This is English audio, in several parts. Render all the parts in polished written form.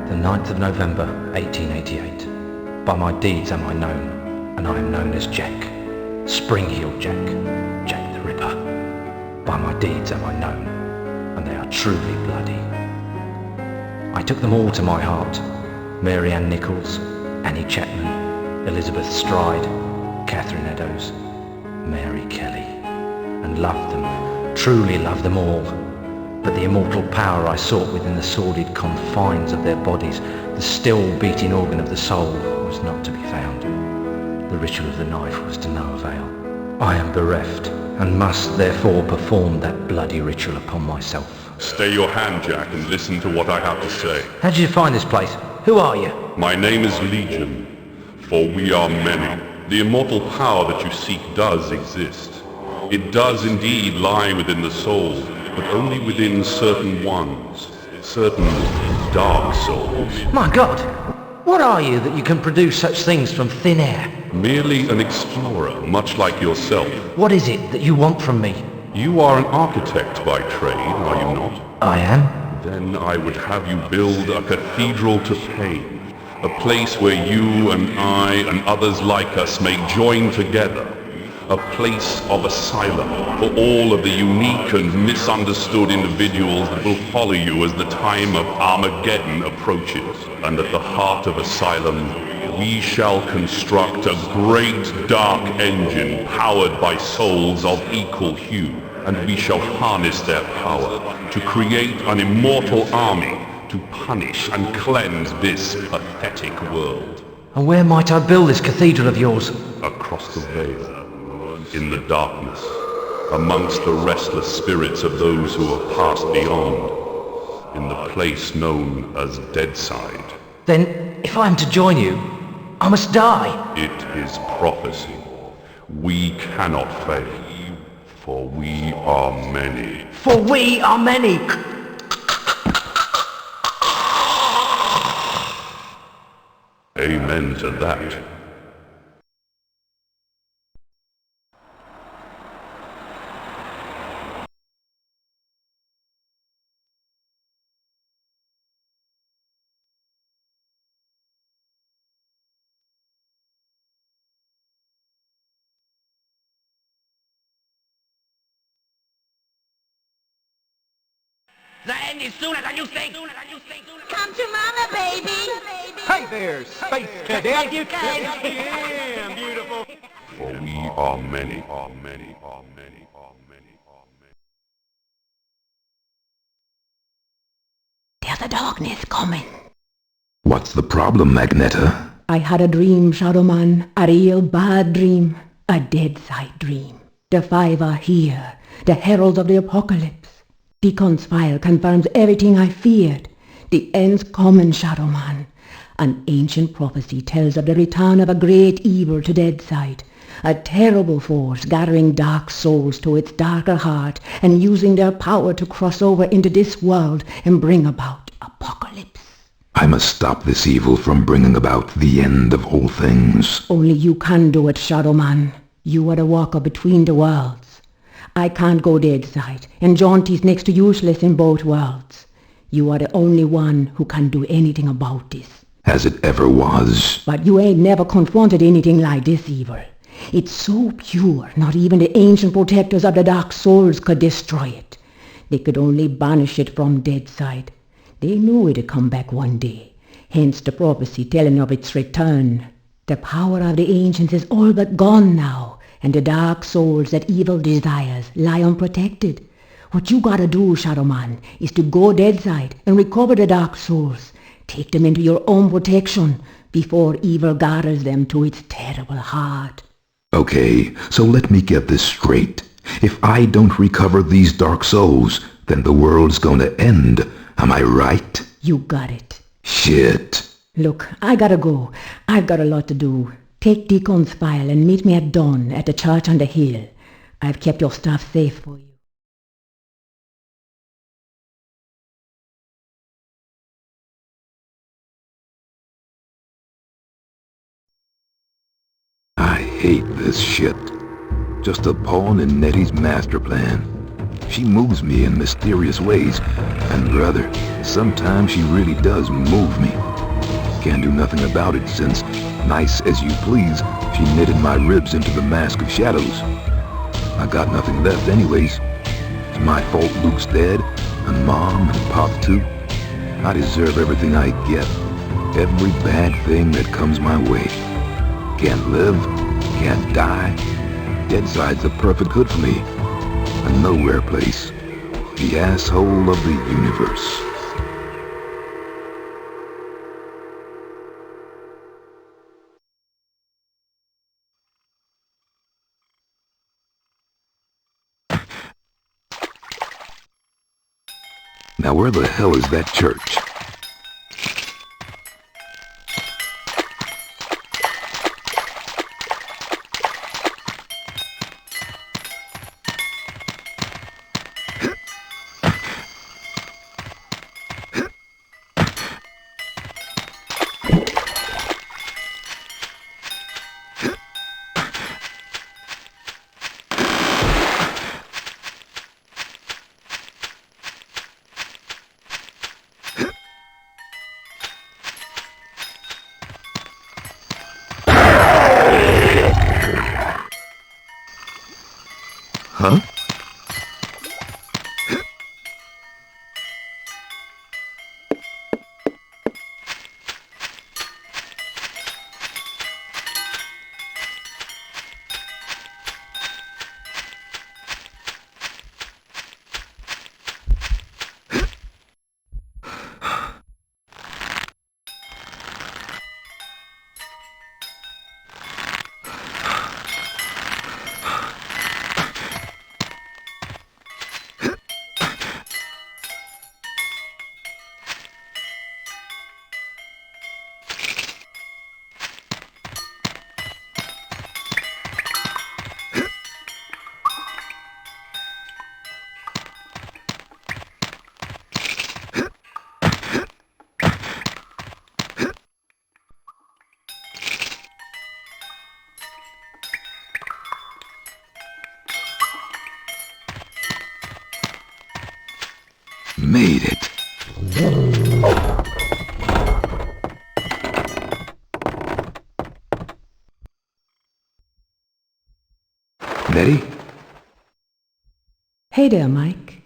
The 9th of November, 1888. By my deeds am I known, and I am known as Jack. Spring-heeled Jack, Jack the Ripper. By my deeds am I known, and they are truly bloody. I took them all to my heart. Mary Ann Nichols, Annie Chapman, Elizabeth Stride, Catherine Eddowes, Mary Kelly, and loved them, truly loved them all. But the immortal power I sought within the sordid confines of their bodies, the still beating organ of the soul, was not to be found. The ritual of the knife was to no avail. I am bereft, and must therefore perform that bloody ritual upon myself. Stay your hand, Jack, and listen to what I have to say. How did you find this place? Who are you? My name is Legion, for we are many. The immortal power that you seek does exist. It does indeed lie within the soul, but only within certain ones, certain dark souls. My God! What are you that you can produce such things from thin air? Merely an explorer, much like yourself. What is it that you want from me? You are an architect by trade, are you not? I am. Then I would have you build a cathedral to pain, a place where you and I and others like us may join together. A place of asylum for all of the unique and misunderstood individuals that will follow you as the time of Armageddon approaches. And at the heart of asylum, we shall construct a great dark engine powered by souls of equal hue. And we shall harness their power to create an immortal army to punish and cleanse this pathetic world. And where might I build this cathedral of yours? Across the veil. In the darkness, amongst the restless spirits of those who have passed beyond, in the place known as Deadside. Then, if I am to join you, I must die. It is prophecy. We cannot fail, for we are many. For we are many! Amen to that. The end is sooner than you think. Come to mama, baby. Hey there, Space Cadet. You can. Yeah, beautiful. For we are many. There's a darkness coming. What's the problem, Magneta? I had a dream, Shadow Man, a real bad dream, a dead-side dream. The five are here, the heralds of the apocalypse. Deacon's file confirms everything I feared. The end's coming, Shadow Man. An ancient prophecy tells of the return of a great evil to Deadside, a terrible force gathering dark souls to its darker heart and using their power to cross over into this world and bring about apocalypse. I must stop this evil from bringing about the end of all things. Only you can do it, Shadow Man. You are the walker between the worlds. I can't go Deadside, and Jaunty's next to useless in both worlds. You are the only one who can do anything about this. As it ever was. But you ain't never confronted anything like this evil. It's so pure, not even the ancient protectors of the dark souls could destroy it. They could only banish it from Deadside. They knew it'd come back one day, hence the prophecy telling of its return. The power of the ancients is all but gone now, and the dark souls that evil desires lie unprotected. What you gotta do, Shadow Man, is to go Deadside and recover the dark souls. Take them into your own protection before evil gathers them to its terrible heart. Okay, so let me get this straight. If I don't recover these dark souls, then the world's gonna end. Am I right? You got it. Shit. Look, I gotta go. I've got a lot to do. Take Deacon's file and meet me at dawn at the church on the hill. I've kept your stuff safe for you. I hate this shit. Just a pawn in Nettie's master plan. She moves me in mysterious ways, and brother, sometimes she really does move me. Can't do nothing about it since, nice as you please, she knitted my ribs into the mask of shadows. I got nothing left anyways. It's my fault Luke's dead, and Mom and Pop too. I deserve everything I get, every bad thing that comes my way. Can't live, can't die. Deadside's the perfect good for me. A nowhere place. The asshole of the universe. Now where the hell is that church? Huh? Made it. Betty? Hey there, Mike.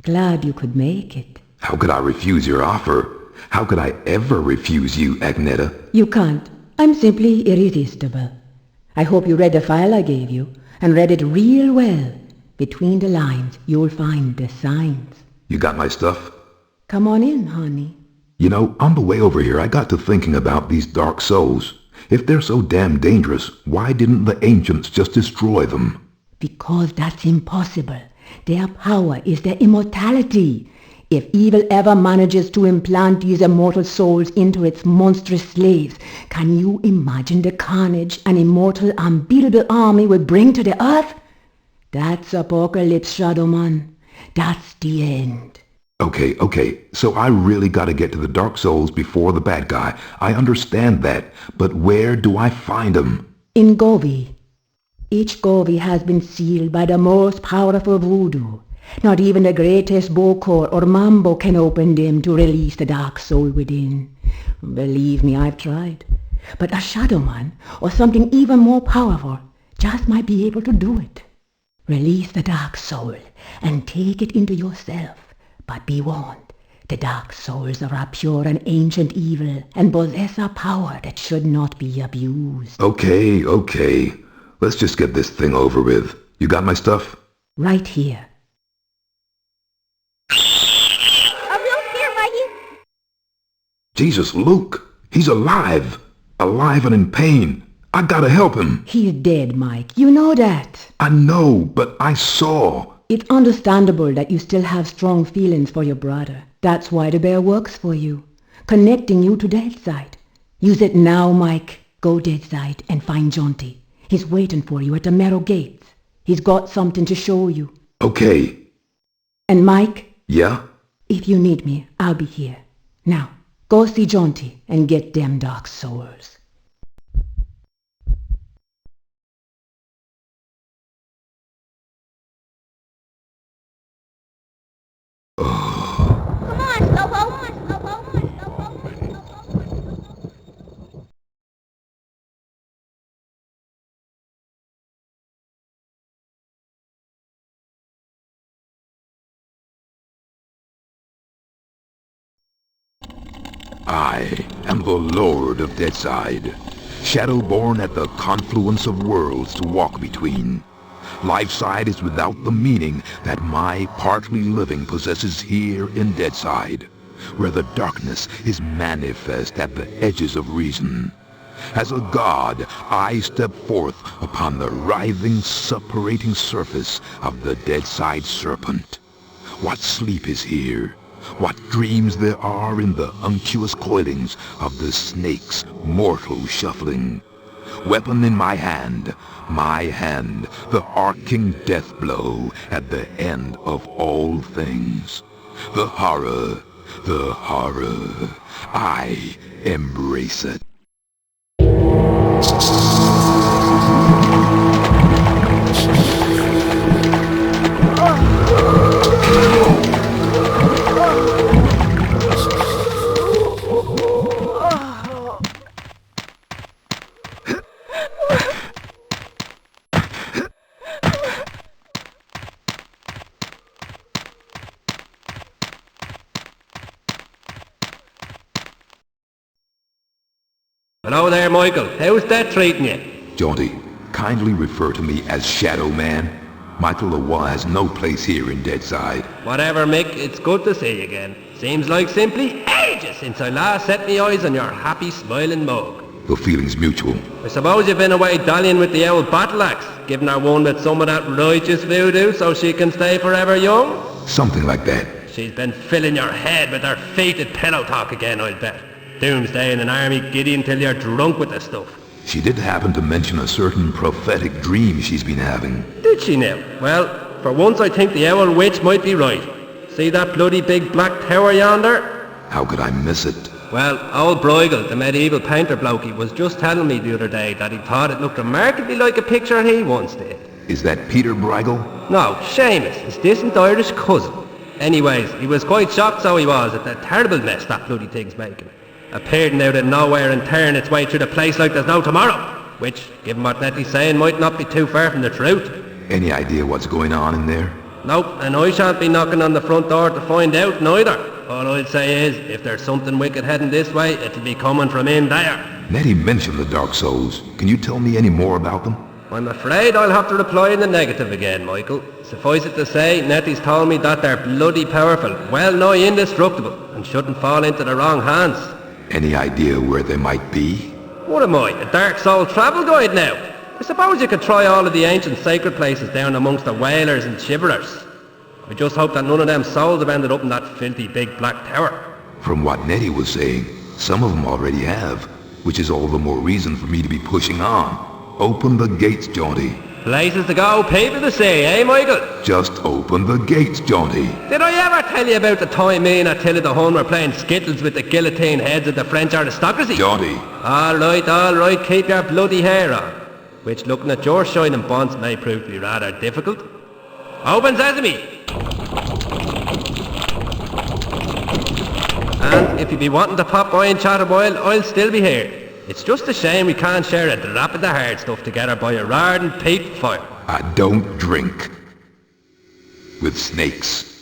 Glad you could make it. How could I refuse your offer? How could I ever refuse you, Agneta? You can't. I'm simply irresistible. I hope you read the file I gave you, and read it real well. Between the lines, you'll find the signs. You got my stuff? Come on in, honey. You know, on the way over here, I got to thinking about these dark souls. If they're so damn dangerous, why didn't the ancients just destroy them? Because that's impossible. Their power is their immortality. If evil ever manages to implant these immortal souls into its monstrous slaves, can you imagine the carnage an immortal, unbeatable army would bring to the earth? That's apocalypse, Shadow Man. That's the end. Okay, so I really gotta get to the Dark Souls before the bad guy. I understand that, but where do I find them? In Gobi. Each Gobi has been sealed by the most powerful voodoo. Not even the greatest Bokor or Mambo can open them to release the dark soul within. Believe me, I've tried. But a Shadow Man, or something even more powerful, just might be able to do it. Release the dark soul and take it into yourself. But be warned, the dark souls are a pure and ancient evil and possess a power that should not be abused. Okay. Let's just get this thing over with. You got my stuff? Right here. Are you here, Mikey? Jesus, Luke! He's alive! Alive and in pain! I gotta help him! He's dead, Mike. You know that. I know, but I saw. It's understandable that you still have strong feelings for your brother. That's why the bear works for you, connecting you to Deadside. Use it now, Mike. Go Deadside and find Jonty. He's waiting for you at the Marrow Gates. He's got something to show you. Okay. And Mike? Yeah? If you need me, I'll be here. Now, go see Jonty and get them dark souls. Come on, Slowpoke. I am the Lord of Deadside, Shadowborn at the confluence of worlds to walk between. Lifeside is without the meaning that my partly living possesses here in Deadside, where the darkness is manifest at the edges of reason. As a god, I step forth upon the writhing, suppurating surface of the Deadside Serpent. What sleep is here? What dreams there are in the unctuous coilings of the snake's mortal shuffling. Weapon in my hand, the arcing death blow at the end of all things. The horror, I embrace it. Hello there, Michael. How's that treating you? Jaunty, kindly refer to me as Shadow Man. Michael Leroy has no place here in Deadside. Whatever, Mick. It's good to see you again. Seems like simply ages since I last set me eyes on your happy, smiling mug. The feeling's mutual. I suppose you've been away dallying with the old battle axe, giving her one with some of that righteous voodoo so she can stay forever young? Something like that. She's been filling your head with her fated pillow talk again, I'll bet. Doomsday in an army giddy until you're drunk with the stuff. She did happen to mention a certain prophetic dream she's been having. Did she now? Well, for once I think the owl witch might be right. See that bloody big black tower yonder? How could I miss it? Well, old Bruegel, the medieval painter blokey, was just telling me the other day that he thought it looked remarkably like a picture he once did. Is that Peter Bruegel? No, Seamus, his distant Irish cousin. Anyways, he was quite shocked, so he was, at the terrible mess that bloody thing's making. Appearing out of nowhere and tearing its way through the place like there's no tomorrow. Which, given what Nettie's saying, might not be too far from the truth. Any idea what's going on in there? Nope, and I shan't be knocking on the front door to find out neither. All I'll say is, if there's something wicked heading this way, it'll be coming from in there. Nettie mentioned the Dark Souls. Can you tell me any more about them? I'm afraid I'll have to reply in the negative again, Michael. Suffice it to say, Nettie's told me that they're bloody powerful, well nigh indestructible, and shouldn't fall into the wrong hands. Any idea where they might be? What am I, a Dark Soul travel guide now? I suppose you could try all of the ancient sacred places down amongst the whalers and shiverers. I just hope that none of them souls have ended up in that filthy big black tower. From what Nettie was saying, some of them already have, which is all the more reason for me to be pushing on. Open the gates, Jaunty. Places to go, people to see, eh, Michael? Just open the gates, Jaunty. Did I ever tell you about the time me and Attila the Hun were playing skittles with the guillotine heads of the French aristocracy? Jaunty. All right, keep your bloody hair on. Which, looking at your shining bonds, may prove to be rather difficult. Open sesame! And if you be wanting to pop by and chat a while, I'll still be here. It's just a shame we can't share a drop of the hard stuff together by a roaring peat fire. I don't drink with snakes.